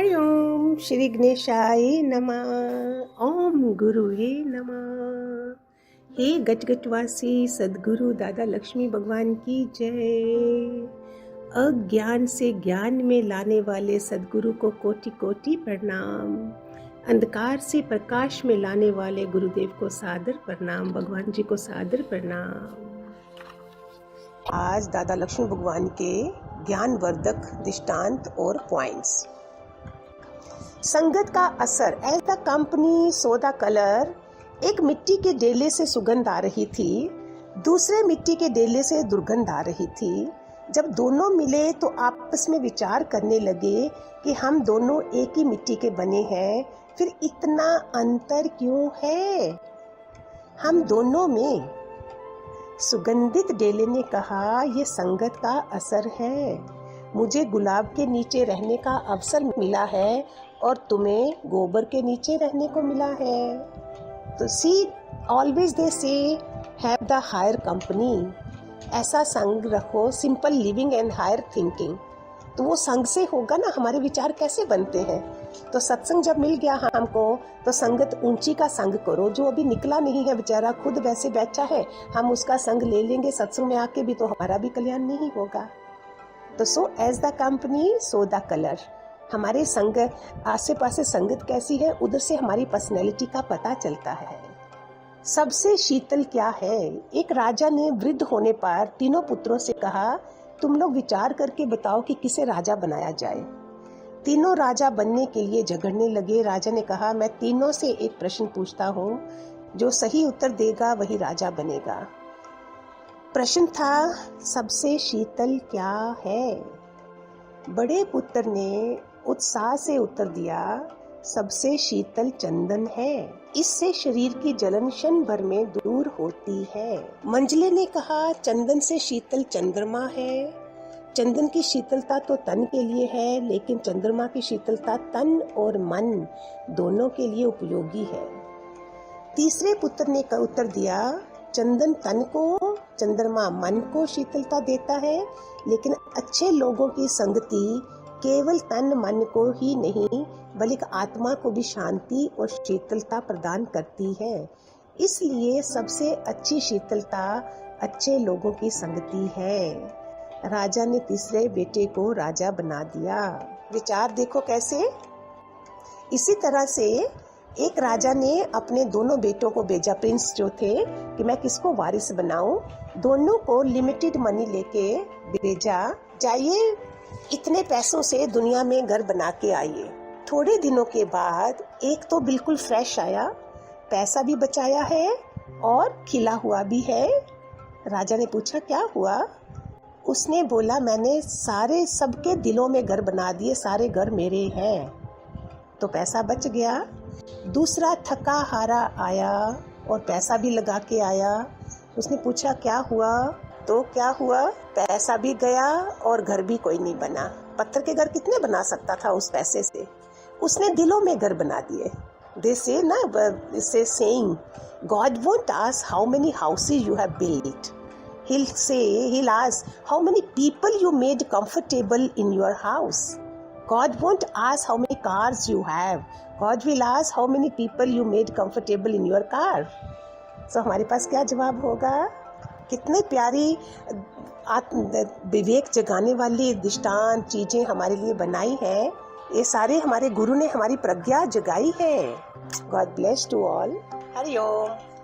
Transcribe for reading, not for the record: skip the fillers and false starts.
हरि ओम श्री गणेशाय नमः। ओम गुरुवे नमः। हे गटगटवासी सद्गुरु दादा लक्ष्मी भगवान की जय। अज्ञान से ज्ञान में लाने वाले सद्गुरु को कोटि कोटि प्रणाम। अंधकार से प्रकाश में लाने वाले गुरुदेव को सादर प्रणाम, भगवान जी को सादर प्रणाम। आज दादा लक्ष्मी भगवान के ज्ञानवर्धक दृष्टांत और पॉइंट्स। संगत का असर। As the company so the colour. एक मिट्टी के डेले से सुगंध आ रही थी, दूसरे मिट्टी के डेले से दुर्गंध आ रही थी। जब दोनों मिले तो आपस में विचार करने लगे कि हम दोनों एक ही मिट्टी के बने हैं, फिर इतना अंतर क्यों है हम दोनों में। सुगंधित डेले ने कहा, ये संगत का असर है। मुझे गुलाब के नीचे रहने का अवसर मिला है और तुम्हें गोबर के नीचे रहने को मिला है। तो सी ऑलवेज दे से हैव द हायर कंपनी। ऐसा संग रखो, simple living and higher thinking. तो वो संग से होगा ना, हमारे विचार कैसे बनते हैं। तो सत्संग जब मिल गया हमको, तो संगत ऊंची का संग करो। जो अभी निकला नहीं है बेचारा, खुद वैसे बैठा है, हम उसका संग ले लेंगे सत्संग में आके भी, तो हमारा भी कल्याण नहीं होगा। तो so as the company so the colour. हमारे संग आसे पासे संगत कैसी है, उधर से हमारी पर्सनैलिटी का पता चलता है। सबसे शीतल क्या है। एक राजा ने वृद्ध होने पर तीनों पुत्रों से कहा, तुम लोग विचार करके बताओ कि किसे राजा बनाया जाए। तीनों राजा बनने के लिए झगड़ने लगे। राजा ने कहा, मैं तीनों से एक प्रश्न पूछता हूँ, जो सही उत्तर देगा वही राजा बनेगा। प्रश्न था, सबसे शीतल क्या है। बड़े पुत्र ने उत्साह से उत्तर दिया, सबसे शीतल चंदन है। इससे शरीर की जलन क्षण भर में दूर होती है। मंझले ने कहा, चंदन से शीतल चंद्रमा है। चंदन की शीतलता तो तन के लिए है, लेकिन चंद्रमा की शीतलता तन और मन दोनों के लिए उपयोगी है। तीसरे पुत्र ने उत्तर दिया, चंदन तन को, चंद्रमा मन को शीतलता देता है, लेकिन अच्छे लोगों की संगति केवल तन मन को ही नहीं बल्कि आत्मा को भी शांति और शीतलता प्रदान करती है। इसलिए सबसे अच्छी शीतलता अच्छे लोगों की संगति है। राजा ने तीसरे बेटे को राजा बना दिया। विचार देखो कैसे। इसी तरह से एक राजा ने अपने दोनों बेटों को भेजा, प्रिंस जो थे, कि मैं किसको वारिस बनाऊं। दोनों को लिमिटेड मनी लेके भेजा, जाइए इतने पैसों से दुनिया में घर बना के आइए। थोड़े दिनों के बाद एक तो बिल्कुल फ्रेश आया, पैसा भी बचाया है और खिला हुआ भी है। राजा ने पूछा, क्या हुआ। उसने बोला, मैंने सारे सबके दिलों में घर बना दिए, सारे घर मेरे हैं, तो पैसा बच गया। दूसरा थका हारा आया और पैसा भी लगा के आया। उसने पूछा, क्या हुआ। तो क्या हुआ, पैसा भी गया और घर भी कोई नहीं बना। पत्थर के घर कितने बना सकता था उस पैसे से। उसने दिलों में घर बना दिए। दे से ना, इससे saying, God won't ask how many houses you have built, he'll say, he'll ask how many people you made comfortable in your house. God won't ask how many cars you have. God will ask how many people you made comfortable in your car. So हमारे पास क्या जवाब होगा। कितने प्यारी विवेक जगाने वाली दृष्टांत चीजें हमारे लिए बनाई है। ये सारे हमारे गुरु ने हमारी प्रज्ञा जगाई है। God bless to all. Hari Om.